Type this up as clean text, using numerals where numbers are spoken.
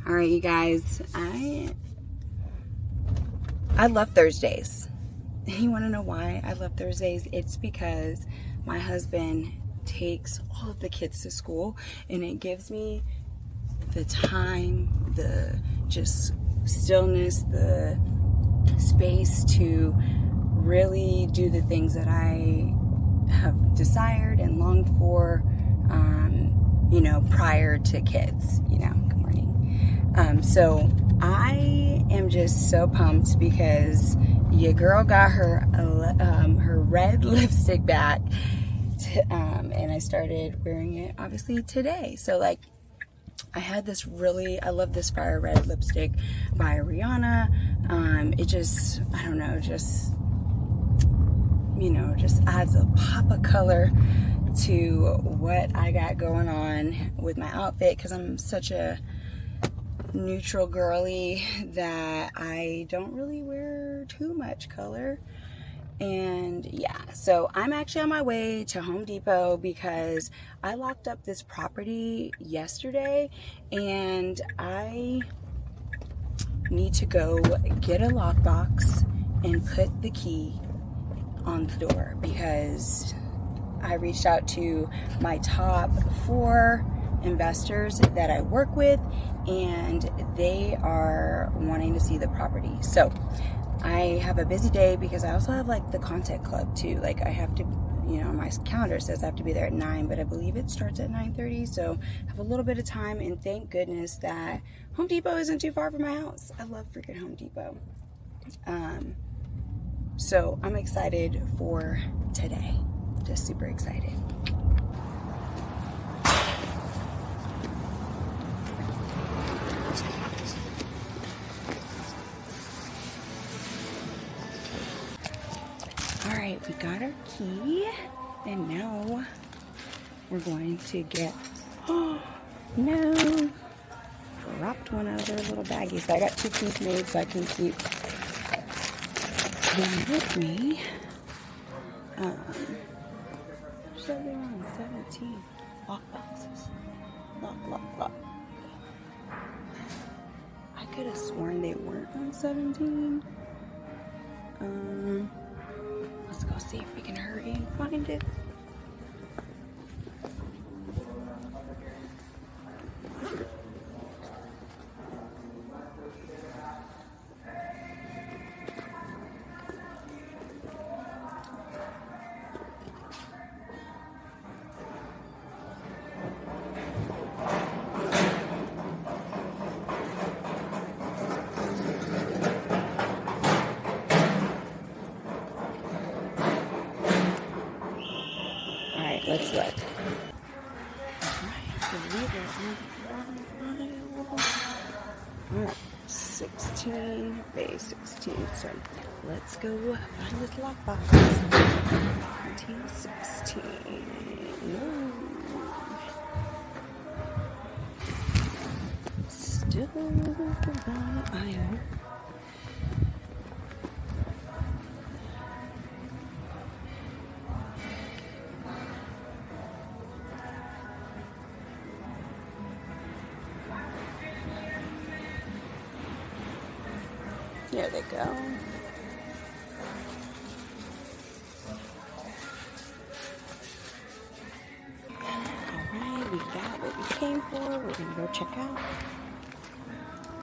All right, you guys, I love Thursdays. You want to know why I love Thursdays? It's because my husband takes all of the kids to school, and it gives me the time, the just stillness, the space to really do the things that I have desired and longed for, prior to kids, good morning. So I am just so pumped because your girl got her red lipstick back, and I started wearing it obviously today. So like, I love this fire red lipstick by Rihanna. It just, I don't know, just adds a pop of color to what I got going on with my outfit, because I'm such a neutral girly that I don't really wear too much color. And yeah, so I'm actually on my way to Home Depot because I locked up this property yesterday, and I need to go get a lockbox and put the key on the door, because I reached out to my top 4 investors that I work with, and they are wanting to see the property. So I have a busy day because I also have like the content club too. Like I have to, my calendar says I have to be there at 9, but I believe it starts at 9:30. So I have a little bit of time, and thank goodness that Home Depot isn't too far from my house. I love freaking Home Depot. So I'm excited for today. Just super excited. All right, we got our key, and now we're going to get, oh no, dropped one out of their little baggie. So I got 2 keys made so I can keep them with me. Said they were on 17 lock boxes. Lock. I could have sworn they weren't on 17. Let's go see if we can hurry and find it. Let's look. Alright, 16 base 16. So let's go find this lockbox. 16. Still the iron. There they go. Alright, we got what we came for. We're gonna go check out.